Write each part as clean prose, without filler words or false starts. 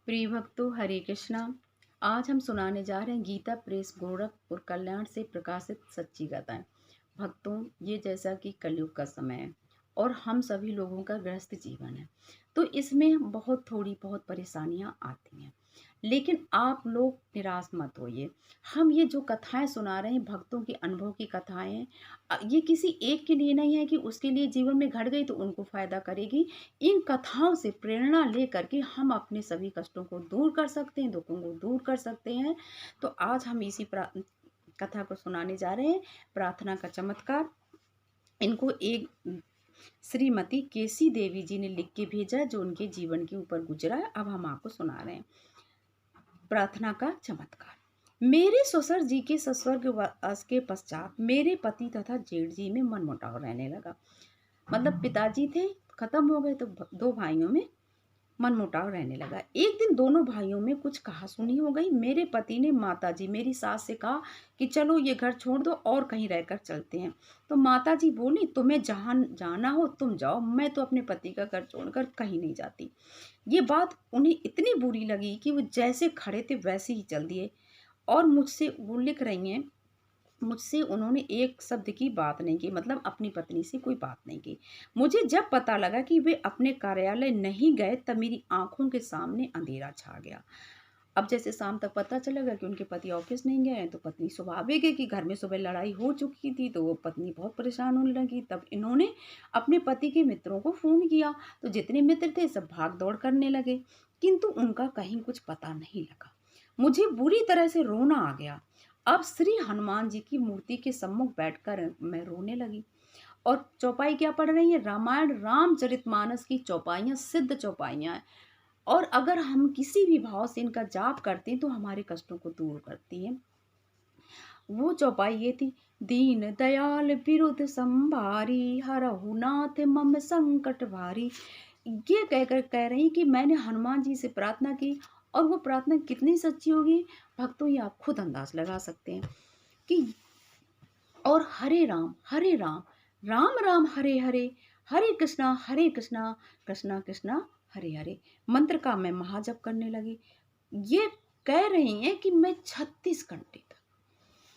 प्रिय भक्तों, हरे कृष्णा। आज हम सुनाने जा रहे हैं गीता प्रेस गोरखपुर कल्याण से प्रकाशित सच्ची गाथाएं। भक्तों, ये जैसा कि कलयुग का समय है और हम सभी लोगों का गृहस्थ जीवन है, तो इसमें बहुत परेशानियां आती हैं। लेकिन आप लोग निराश मत होइए। हम ये जो कथाएं सुना रहे हैं, भक्तों के अनुभव की कथाएं हैं। ये किसी एक के लिए नहीं है कि उसके लिए जीवन में घट गई तो उनको फायदा करेगी। इन कथाओं से प्रेरणा लेकर के हम अपने सभी कष्टों को दूर कर सकते हैं, दुखों को दूर कर सकते हैं। तो आज हम इसी कथा को सुनाने जा रहे हैं, प्रार्थना का चमत्कार। इनको एक श्रीमती केसी देवी जी ने लिख के भेजा, जो उनके जीवन के ऊपर गुजरा है। अब हम आपको सुना रहे हैं प्रार्थना का चमत्कार। मेरे ससुर जी के स्वर्गवास के पश्चात मेरे पति तथा जेठ जी में मनमुटाव रहने लगा। मतलब पिताजी थे, खत्म हो गए, तो दो भाइयों में मनमुटाव रहने लगा। एक दिन दोनों भाइयों में कुछ कहासुनी हो गई। मेरे पति ने माताजी मेरी सास से कहा कि चलो ये घर छोड़ दो और कहीं रहकर चलते हैं। तो माताजी बोली, तुम्हें जहाँ जाना हो तुम जाओ, मैं तो अपने पति का घर छोड़कर कहीं नहीं जाती। ये बात उन्हें इतनी बुरी लगी कि वो जैसे खड़े थे वैसे ही चल दिए। और मुझसे वो लिख रही हैं, मुझसे उन्होंने एक शब्द की बात नहीं की, मतलब अपनी पत्नी से कोई बात नहीं की। मुझे जब पता लगा कि वे अपने कार्यालय नहीं गए, तब मेरी आंखों के सामने अंधेरा छा गया। अब जैसे शाम तक पता चलेगा कि उनके पति ऑफिस नहीं गए हैं, तो पत्नी स्वाभाविक है कि घर में सुबह लड़ाई हो चुकी थी, तो वो पत्नी बहुत परेशान होने लगी। तब इन्होंने अपने पति के मित्रों को फोन किया, तो जितने मित्र थे सब भाग दौड़ करने लगे, किंतु उनका कहीं कुछ पता नहीं लगा। मुझे बुरी तरह से रोना आ गया। अब श्री हनुमान जी की मूर्ति के सम्मुख बैठकर मैं रोने लगी। और चौपाई क्या पढ़ रही है? रामायण रामचरितमानस की चौपाइयाँ सिद्ध चौपाइयाँ हैं। और अगर हम किसी भी भाव से इनका जाप करते हैं तो हमारे कष्टों को दूर करती हैं। वो चौपाई ये थी, दीन दयाल विरुद्ध संभारी, हरहु नाथ मम संकट भारी। ये कहकर कह रही कि मैंने हनुमान जी से प्रार्थना की। और वो प्रार्थना कितनी सच्ची होगी भक्तों, ये आप खुद अंदाज लगा सकते हैं कि और हरे राम राम राम हरे हरे, हरे कृष्णा कृष्णा कृष्णा हरे हरे मंत्र का मैं महाजप करने लगी। ये कह रही हैं कि मैं 36 घंटे तक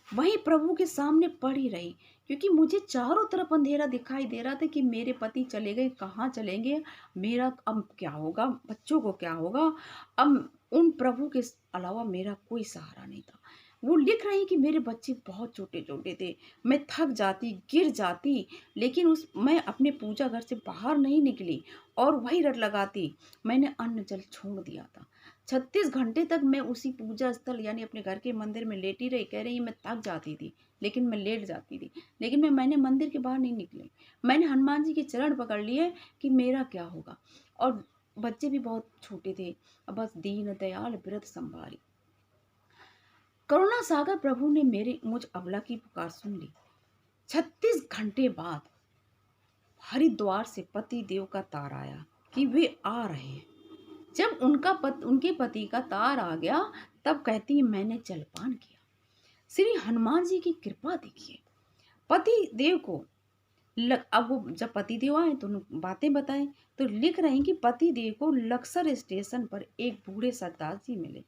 वहीं प्रभु के सामने पड़ी रही, क्योंकि मुझे चारों तरफ अंधेरा दिखाई दे रहा था कि मेरे पति चले गए, कहाँ चलेंगे, मेरा अब क्या होगा, बच्चों को क्या होगा। अब उन प्रभु के अलावा मेरा कोई सहारा नहीं था। वो लिख रही कि मेरे बच्चे बहुत छोटे छोटे थे, मैं थक जाती, गिर जाती, लेकिन उस मैं अपने पूजा घर से बाहर नहीं निकली और वही रट लगाती। मैंने अन्न जल छोड़ दिया था। 36 घंटे तक मैं उसी पूजा स्थल यानी अपने घर के मंदिर में लेटी रही। कह रही मैं थक जाती थी, लेकिन मैं लेट जाती थी, लेकिन मैंने मंदिर के बाहर नहीं निकली। मैंने हनुमान जी के चरण पकड़ लिए कि मेरा क्या होगा। और बच्चे भी बहुत छोटे थे। अब बस दीन दयाल बिरध संभारी, करुणा सागर प्रभु ने मेरे मुझ अबला की पुकार सुन ली। 36 घंटे बाद हरिद्वार से पति देव का तार आया कि वे आ रहे हैं। जब उनके पति का तार आ गया, तब कहती मैंने जलपान किया। श्री हनुमान जी की कृपा देखिए। पति देव को अब वो जब पति देव आए तो बातें बताएं, तो लिख रहे हैं कि पति देव को लक्सर स्टेशन पर एक बूढ़े सरदार जी मिले।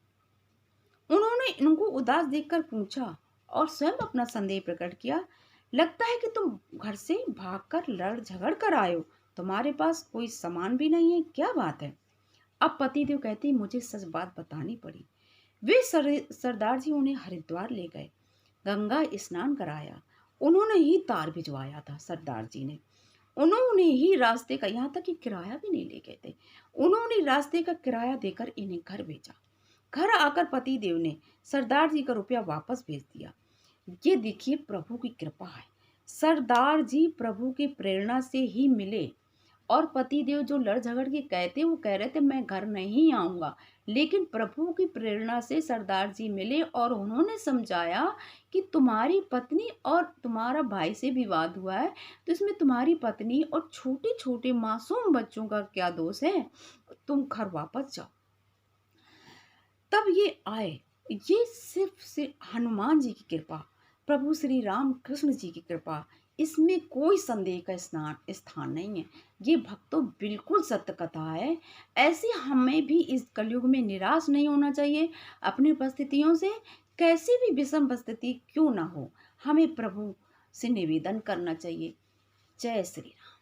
उन्होंने इनको उदास देखकर पूछा और स्वयं अपना संदेह प्रकट किया। लगता है कि तुम घर से भागकर लड़ झगड़ कर आए हो, तुम्हारे पास कोई सामान भी नहीं है, क्या बात है? अब पतिदेव कहते मुझे सच बात बतानी पड़ी। वे सरदार जी उन्हें हरिद्वार ले गए, गंगा स्नान कराया। उन्होंने ही तार भिजवाया था सरदार जी ने। उन्होंने ही रास्ते का, यहाँ तक कि किराया भी नहीं ले गए थे, उन्होंने रास्ते का किराया देकर इन्हें घर भेजा। घर आकर पति देव ने सरदार जी का रुपया वापस भेज दिया। ये देखिए प्रभु की कृपा है। सरदार जी प्रभु की प्रेरणा से ही मिले। और पति देव जो लड़ झगड़ के कहते, वो कह रहे थे मैं घर नहीं आऊंगा, लेकिन प्रभु की प्रेरणा से सरदार जी मिले और उन्होंने समझाया कि तुम्हारी पत्नी और तुम्हारा भाई से विवाद हुआ है, तो इसमें तुम्हारी पत्नी और छोटे छोटे मासूम बच्चों का क्या दोष है, तुम घर वापस जाओ। तब ये आए। ये सिर्फ से हनुमान जी की कृपा, प्रभु श्री राम कृष्ण जी की कृपा, इसमें कोई संदेह का स्थान नहीं है। ये भक्तों बिल्कुल सत्य कथा है। ऐसे हमें भी इस कलयुग में निराश नहीं होना चाहिए अपनी परिस्थितियों से। कैसी भी विषम परिस्थिति क्यों ना हो, हमें प्रभु से निवेदन करना चाहिए। जय श्री राम।